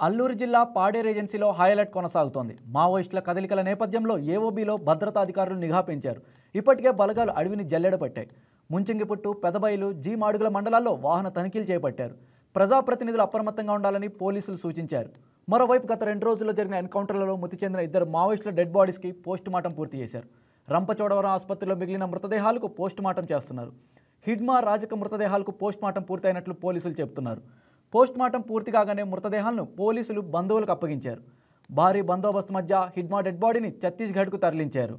అల్లూరు జిల్లా పాడేరు ఏజెన్సీలో హైలైట్ కొనసాగుతోంది. మావోయిస్టుల కదలికల నేపథ్యంలో ఏఓబీలో భద్రతా అధికారులు నిఘా పెంచారు. ఇప్పటికే బలగాలు అడవిని జల్లెడ పట్టాయి. ముంచింగిపుట్టు, పెదబయలు, జీ మాడుగుల మండలాల్లో వాహన తనిఖీలు చేపట్టారు. ప్రజాప్రతినిధులు అప్రమత్తంగా ఉండాలని పోలీసులు సూచించారు. మరోవైపు గత 2 రోజుల్లో జరిగిన ఎన్కౌంటర్లలో మృతి చెందిన 2 మావోయిస్టుల డెడ్ బాడీస్కి పోస్టుమార్టం పూర్తి చేశారు. రంపచోడవరం ఆసుపత్రిలో మిగిలిన మృతదేహాలకు పోస్టుమార్టం చేస్తున్నారు. హిడ్మా, రాజక మృతదేహాలకు పోస్టుమార్టం పూర్తయినట్లు పోలీసులు చెబుతున్నారు. పోస్టుమార్టం పూర్తి కాగానే మృతదేహాలను పోలీసులు బంధువులకు అప్పగించారు. భారీ బందోబస్తు మధ్య హిడ్మా డెడ్ బాడీని ఛత్తీస్గఢ్కు తరలించారు.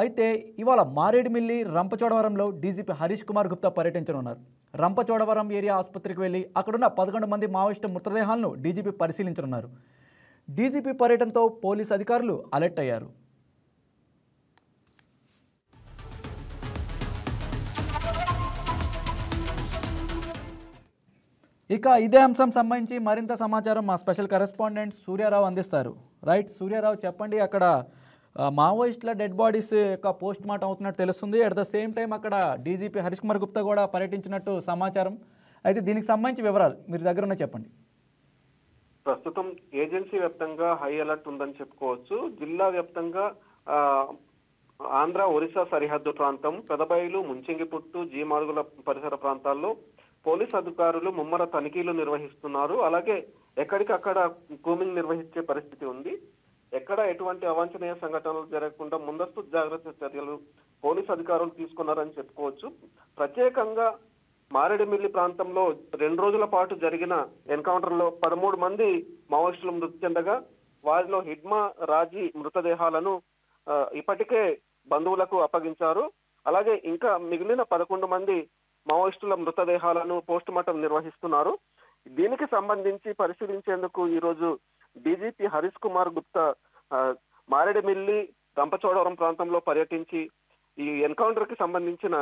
అయితే ఇవాళ మారేడుమిల్లి, రంపచోడవరంలో డీజీపీ హరీష్ కుమార్ గుప్తా పర్యటించనున్నారు. రంపచోడవరం ఏరియా ఆసుపత్రికి వెళ్లి అక్కడున్న 11 మంది మావోయిస్టు మృతదేహాలను డీజీపీ పరిశీలించనున్నారు. డీజీపీ పర్యటనతో పోలీసు అధికారులు అలర్ట్ అయ్యారు. ఇదే అంశం సంబంధించి మరింత సమాచారం మా స్పెషల్ కరెస్పాండెంట్ సూర్యారావు అందిస్తారు. రైట్ సూర్యారావు, చెప్పండి. అక్కడ మావోయిస్టుల డెడ్ బాడీస్ యొక్క పోస్ట్ మార్టం అవుతున్నట్టు తెలుస్తుంది. అట్ ద సేమ్ టైం అక్కడ డీజీపీ హరీష్ కుమార్ గుప్తా కూడా పర్యటించినట్టు సమాచారం. అయితే దీనికి సంబంధించి వివరాలు మీరు దగ్గర ఉన్న చెప్పండి. ప్రస్తుతం ఏజెన్సీ వ్యాప్తంగా హై అలర్ట్ ఉందని చెప్పుకోవచ్చు. జిల్లా వ్యాప్తంగా ఆంధ్ర ఒరిస్సా సరిహద్దు ప్రాంతం, పెదబయలు, ముంచింగిపుట్టు, జీ మాడుగుల పరిసర ప్రాంతాల్లో పోలీస్ అధికారులు ముమ్మర తనిఖీలు నిర్వహిస్తున్నారు. అలాగే ఎక్కడికక్కడ కూమింగ్ నిర్వహించే పరిస్థితి ఉంది. ఎక్కడ ఎటువంటి అవాంఛనీయ సంఘటనలు జరగకుండా ముందస్తు జాగ్రత్త చర్యలు పోలీస్ అధికారులు తీసుకున్నారని చెప్పుకోవచ్చు. ప్రత్యేకంగా మారేడుమిల్లి ప్రాంతంలో 2 రోజుల పాటు జరిగిన ఎన్కౌంటర్ లో 13 మంది మావోయిస్టులు మృతి చెందగా వారిలో హిడ్మా, రాజీ మృతదేహాలను ఇప్పటికే బంధువులకు అప్పగించారు. అలాగే ఇంకా మిగిలిన 11 మంది మావోయిస్టుల మృతదేహాలను పోస్ట్ మార్టం నిర్వహిస్తున్నారు. దీనికి సంబంధించి పరిశీలించేందుకు ఈ రోజు డీజీపీ హరీష్ కుమార్ గుప్తా మారేడుమిల్లి, రంపచోడవరం ప్రాంతంలో పర్యటించి ఈ ఎన్కౌంటర్ కి సంబంధించిన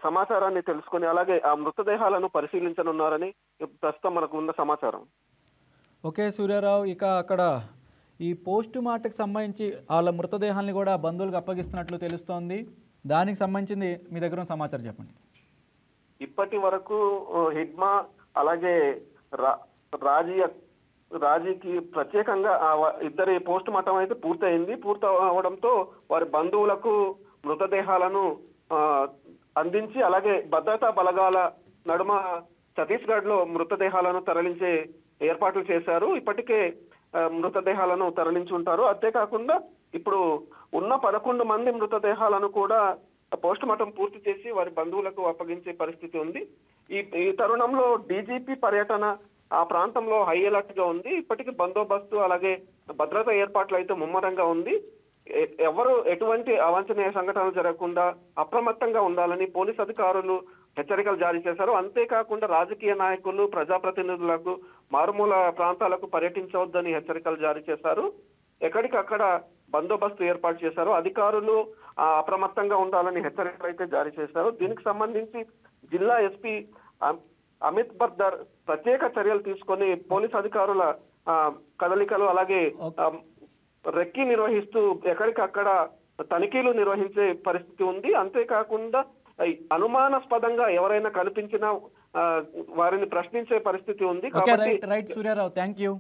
సమాచారాన్ని తెలుసుకొని అలాగే ఆ మృతదేహాలను పరిశీలించనున్నారని ప్రస్తుతం మనకు ఉన్న సమాచారం. ఓకే సూర్యారావు, అక్కడ ఈ పోస్ట్ మార్టంకి సంబంధించి వాళ్ళ మృతదేహాన్ని కూడా బంధువులకు అప్పగిస్తున్నట్లు తెలుస్తోంది. దానికి సంబంధించింది మీ దగ్గర ఉన్న సమాచారం చెప్పండి. ఇప్పటి వరకు హిడ్మా అలాగే రాజీకి ప్రత్యేకంగా ఇద్దరి పోస్ట్ మార్టం అయితే పూర్తి అవడంతో వారి బంధువులకు మృతదేహాలను అందించి అలాగే భద్రతా బలగాల నడుమ ఛత్తీస్గఢ్ లో మృతదేహాలను తరలించే ఏర్పాట్లు చేశారు. ఇప్పటికే మృతదేహాలను తరలించి ఉంటారు. అంతేకాకుండా ఇప్పుడు ఉన్న 11 మంది మృతదేహాలను కూడా పోస్ట్ మార్టం పూర్తి చేసి వారి బంధువులకు అప్పగించే పరిస్థితి ఉంది. ఈ తరుణంలో డీజీపీ పర్యటన ఆ ప్రాంతంలో హై అలర్ట్ గా ఉంది. ఇప్పటికీ బందోబస్తు అలాగే భద్రతా ఏర్పాట్లు అయితే ముమ్మరంగా ఉంది. ఎవరు ఎటువంటి అవాంఛనీయ సంఘటనలు జరగకుండా అప్రమత్తంగా ఉండాలని పోలీస్ అధికారులు హెచ్చరికలు జారీ చేశారు. అంతేకాకుండా రాజకీయ నాయకులు, ప్రజాప్రతినిధులకు మారుమూల ప్రాంతాలకు పర్యటించవద్దని హెచ్చరికలు జారీ చేశారు. ఎక్కడికక్కడ బందోబస్తు ఏర్పాటు చేశారు. అధికారులు అప్రమత్తంగా ఉండాలని హెచ్చరికలు అయితే జారీ చేశారు. దీనికి సంబంధించి జిల్లా ఎస్పీ అమిత్ బర్దర్ ప్రత్యేక చర్యలు తీసుకొని పోలీస్ అధికారుల కదలికలు అలాగే రెక్కి నిర్వహిస్తూ ఎక్కడికక్కడ తనిఖీలు నిర్వహించే పరిస్థితి ఉంది. అంతేకాకుండా అనుమానాస్పదంగా ఎవరైనా కనిపించినా వారిని ప్రశ్నించే పరిస్థితి ఉంది. Right Suryarao, thank you.